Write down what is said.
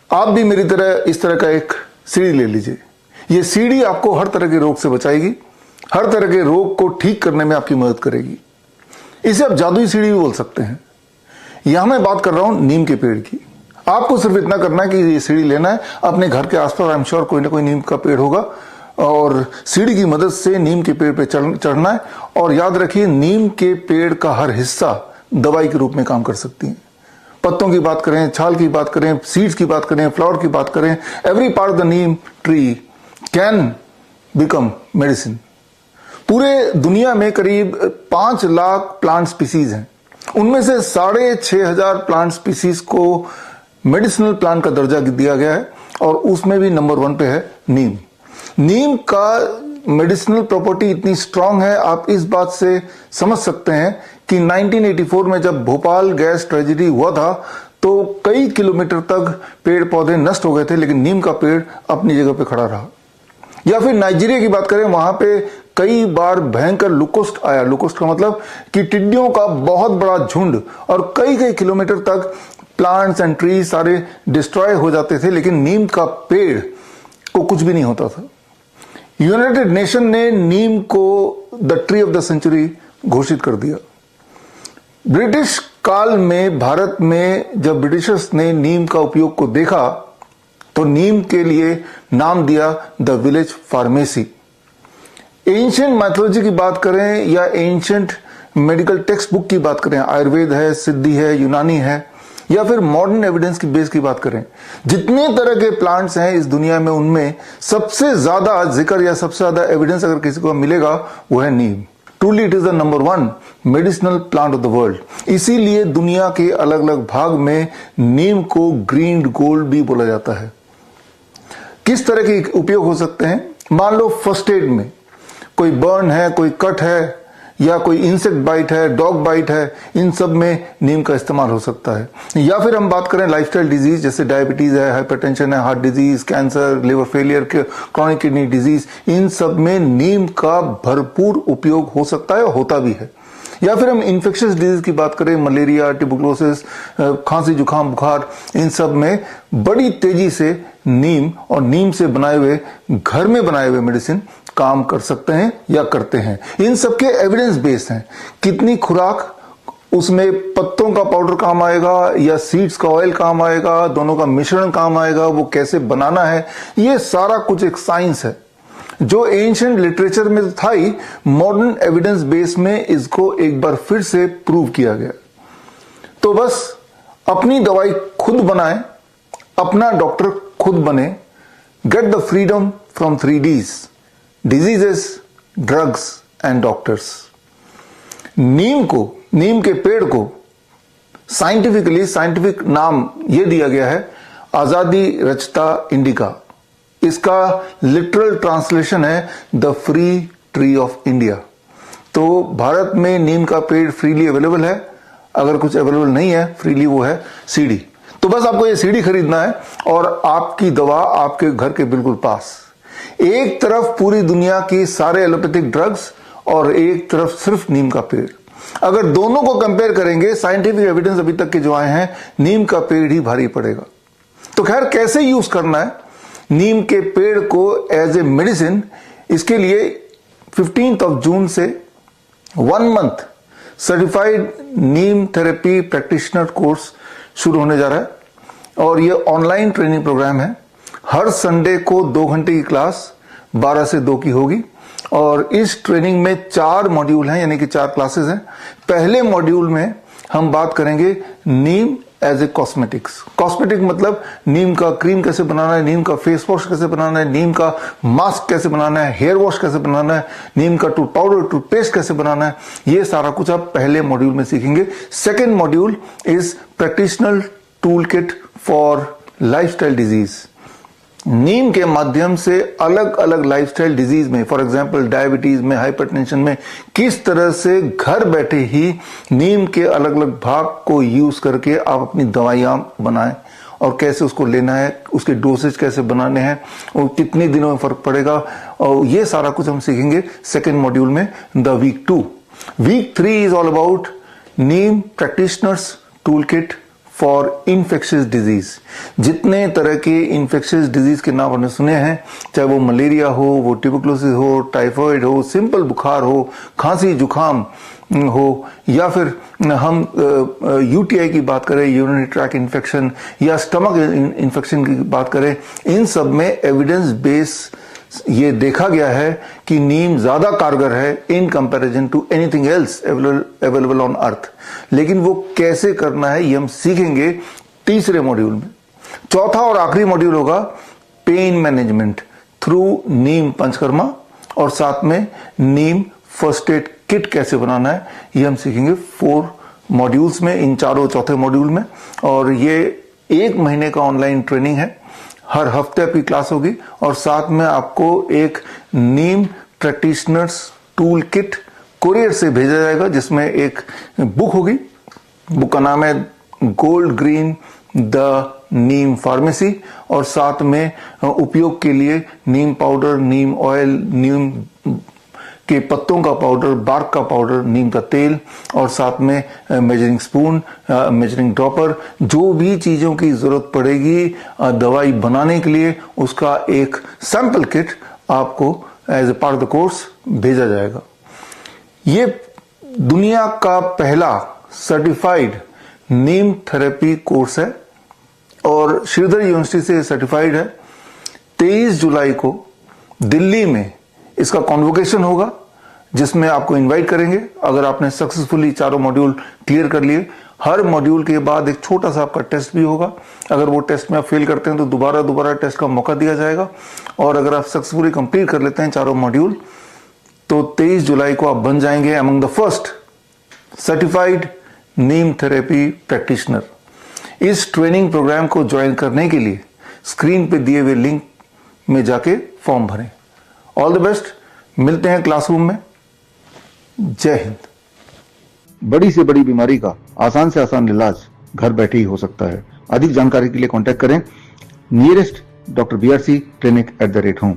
आप भी मेरी तरह इस तरह का एक सीढ़ी ले लीजिए। ये सीढ़ी आपको हर तरह के रोग से बचाएगी, हर तरह के रोग को ठीक करने में आपकी मदद करेगी। इसे आप जादुई सीढ़ी भी बोल सकते हैं। यहां मैं बात कर रहा हूं नीम के पेड़ की। आपको सिर्फ इतना करना है कि ये सीढ़ी लेना है, अपने घर के आसपास आई एम श्योर कोई ना कोई नीम का पेड़ होगा और सीढ़ी की मदद से नीम के पेड़ पे चढ़ना है। और याद रखिए, नीम के पेड़ का हर हिस्सा दवाई के रूप में काम कर सकती है। पत्तों की बात करें, छाल की बात करें, सीड्स की बात करें, फ्लावर की बात करें, every part of the Neem tree can become medicine. पूरे दुनिया में करीब 5 लाख प्लांट स्पीसीज हैं। उनमें से 6,500 प्लांट स्पीसीज को मेडिसिनल प्लांट का दर्जा दिया गया है और उसमें भी नंबर 1 पे है नीम। नीम का मेडिसिनल प्रॉपर्टी इतनी स्ट्रांग है, आप इस बात से समझ सकते हैं कि 1984 में जब भोपाल गैस ट्रेजेडी हुआ था तो कई किलोमीटर तक पेड़ पौधे नष्ट हो गए थे, लेकिन नीम का पेड़ अपनी जगह पे खड़ा रहा। या फिर नाइजीरिया की बात करें, वहां पे कई बार भयंकर लुकोस्ट आया। लुकोस्ट का मतलब कि टिड्डियों का बहुत बड़ा झुंड, और कई किलोमीटर तक प्लांट्स एंड ट्री सारे डिस्ट्रॉय हो जाते थे, लेकिन नीम का पेड़ को कुछ भी नहीं होता था। यूनाइटेड नेशन ने नीम को the tree of the century घोषित कर दिया। ब्रिटिश काल में भारत में जब ब्रिटिशर्स ने नीम का उपयोग को देखा तो नीम के लिए नाम दिया the village pharmacy. Ancient mythology की बात करें या एंशिएंट मेडिकल टेक्स्ट बुक की बात करें, आयुर्वेद है, सिद्धि है, यूनानी है, या फिर मॉडर्न एविडेंस की बेस की बात करें, जितने तरह के प्लांट्स हैं इस दुनिया में, उनमें सबसे ज्यादा जिक्र या सबसे ज्यादा एविडेंस अगर किसी को मिलेगा वो है नीम। Truly it is the number 1 medicinal plant of the world. इसीलिए दुनिया के अलग अलग भाग में नीम को ग्रीन गोल्ड भी बोला जाता है। किस तरह के उपयोग हो सकते हैं? मान लो फर्स्ट एड में कोई बर्न है, कोई कट है, या कोई इंसेक्ट बाइट है, डॉग बाइट है, इन सब में नीम का इस्तेमाल हो सकता है। या फिर हम बात करें लाइफस्टाइल डिजीज, जैसे डायबिटीज है, हाइपरटेंशन है, heart disease, cancer, liver failure, chronic kidney disease, इन सब में नीम का भरपूर उपयोग हो सकता है, होता भी है। या फिर हम इन्फेक्शियस डिजीज की बात करें, मलेरिया, ट्यूबरकुलोसिस, खांसी, जुकाम, बुखार, इन सब में बड़ी तेजी से नीम और नीम से बनाए हुए, घर में बनाए हुए मेडिसिन काम कर सकते हैं या करते हैं। इन सबके एविडेंस बेस्ड हैं। कितनी खुराक, उसमें पत्तों का पाउडर काम आएगा या सीड्स का ऑयल काम आएगा, दोनों का मिश्रण काम आएगा, वो कैसे बनाना है, ये सारा कुछ एक साइंस है जो एंशिएंट लिटरेचर में था ही, मॉडर्न एविडेंस बेस में इसको एक बार फिर से प्रूव किया गया। तो बस अपनी दवाई खुद बनाएं, अपना डॉक्टर खुद बने। Get the freedom from 3Ds, diseases, drugs and doctors. नीम के पेड़ को साइंटिफिक नाम यह दिया गया है आजादी रचता इंडिका। इसका लिटरल ट्रांसलेशन है the free tree of India. तो भारत में नीम का पेड़ फ्रीली अवेलेबल है। अगर कुछ अवेलेबल नहीं है फ्रीली, वो है सीडी। तो बस आपको ये सीडी खरीदना है और आपकी दवा आपके घर के बिल्कुल पास। एक तरफ पूरी दुनिया की सारे एलोपैथिक ड्रग्स और एक तरफ सिर्फ नीम का पेड़। अगर दोनों को कंपेयर करेंगे, साइंटिफिक एविडेंस अभी तक के जो आए हैं, नीम का पेड़ ही भारी पड़ेगा। तो खैर, कैसे यूज करना है नीम के पेड़ को एज ए मेडिसिन, इसके लिए 15 जून से 1 मंथ सर्टिफाइड नीम थेरेपी प्रैक्टिशनर कोर्स शुरू होने जा रहा है और ये ऑनलाइन ट्रेनिंग प्रोग्राम है। हर संडे को 2 घंटे की क्लास 12 से 2 की होगी और इस ट्रेनिंग में 4 मॉड्यूल हैं, यानी कि 4 क्लासेस हैं। पहले मॉड्यूल में हम बात करेंगे नीम एज ए कॉस्मेटिक्स। कॉस्मेटिक मतलब नीम का क्रीम कैसे बनाना है, नीम का फेस वॉश कैसे बनाना है, नीम का मास्क कैसे बनाना है, हेयर वॉश कैसे बनाना है, नीम का टूथ पाउडर, टूथपेस्ट कैसे बनाना है, ये सारा कुछ आप पहले मॉड्यूल में सीखेंगे। Second module is practical tool kit for lifestyle disease. नीम के माध्यम से अलग अलग लाइफस्टाइल डिजीज में, फॉर एग्जांपल डायबिटीज में, हाइपरटेंशन में, किस तरह से घर बैठे ही नीम के अलग अलग भाग को यूज करके आप अपनी दवाइयां बनाएं और कैसे उसको लेना है, उसके डोसेज कैसे बनाने हैं और कितने दिनों में फर्क पड़ेगा, और ये सारा कुछ हम सीखेंगे सेकेंड मॉड्यूल में, the week 2। Week 3 is all about neem practitioners tool kit for infectious disease. जितने तरह के इन्फेक्शियस डिजीज के नाम आपने सुने हैं, चाहे वो मलेरिया हो, वो ट्यूबरकुलोसिस हो, टाइफाइड हो, सिंपल बुखार हो, खांसी जुकाम हो, या फिर हम यूटीआई की बात करें, यूरिनरी ट्रैक इन्फेक्शन, या स्टमक इन्फेक्शन की बात करें, इन सब में एविडेंस बेस ये देखा गया है कि नीम ज्यादा कारगर है in comparison to anything else available on earth. लेकिन वो कैसे करना है ये हम सीखेंगे तीसरे मॉड्यूल में। चौथा और आखिरी मॉड्यूल होगा पेन मैनेजमेंट थ्रू नीम पंचकर्मा, और साथ में नीम फर्स्ट एड किट कैसे बनाना है ये हम सीखेंगे 4 मॉड्यूल्स में, इन चारों चौथे मॉड्यूल में। और ये 1 महीने का ऑनलाइन ट्रेनिंग है, हर हफ्ते आपकी क्लास होगी, और साथ में आपको एक नीम प्रैक्टिशनर्स टूल किट कोरियर से भेजा जाएगा, जिसमें एक बुक होगी। बुक का नाम है gold green the Neem pharmacy, और साथ में उपयोग के लिए नीम पाउडर, नीम ऑयल, नीम के पत्तों का पाउडर, बार्क का पाउडर, नीम का तेल, और साथ में मेजरिंग स्पून, मेजरिंग ड्रॉपर, जो भी चीजों की जरूरत पड़ेगी दवाई बनाने के लिए, उसका एक सैंपल किट आपको as a part of the course भेजा जाएगा। ये दुनिया का पहला सर्टिफाइड नीम थेरेपी कोर्स है और श्रीधर यूनिवर्सिटी से सर्टिफाइड है। 23 जुलाई को दिल्ली में इसका कॉन्वोकेशन होगा, जिसमें आपको इनवाइट करेंगे। अगर आपने सक्सेसफुली चारों मॉड्यूल क्लियर कर लिए, हर मॉड्यूल के बाद एक छोटा सा आपका टेस्ट भी होगा। अगर वो टेस्ट में आप फेल करते हैं तो दोबारा टेस्ट का मौका दिया जाएगा, और अगर आप सक्सेसफुली कंप्लीट कर लेते हैं चारों मॉड्यूल, तो 23 जुलाई को आप बन जाएंगे among the first certified Neem therapy practitioner. इस ट्रेनिंग प्रोग्राम को ज्वाइन करने के लिए स्क्रीन पे दिए हुए लिंक में जाके फॉर्म भरें। ऑल द बेस्ट, मिलते हैं क्लासरूम में। जय हिंद। बड़ी से बड़ी बीमारी का आसान से आसान इलाज घर बैठे ही हो सकता है। अधिक जानकारी के लिए कांटेक्ट करें नियरेस्ट डॉक्टर BRC clinic@home।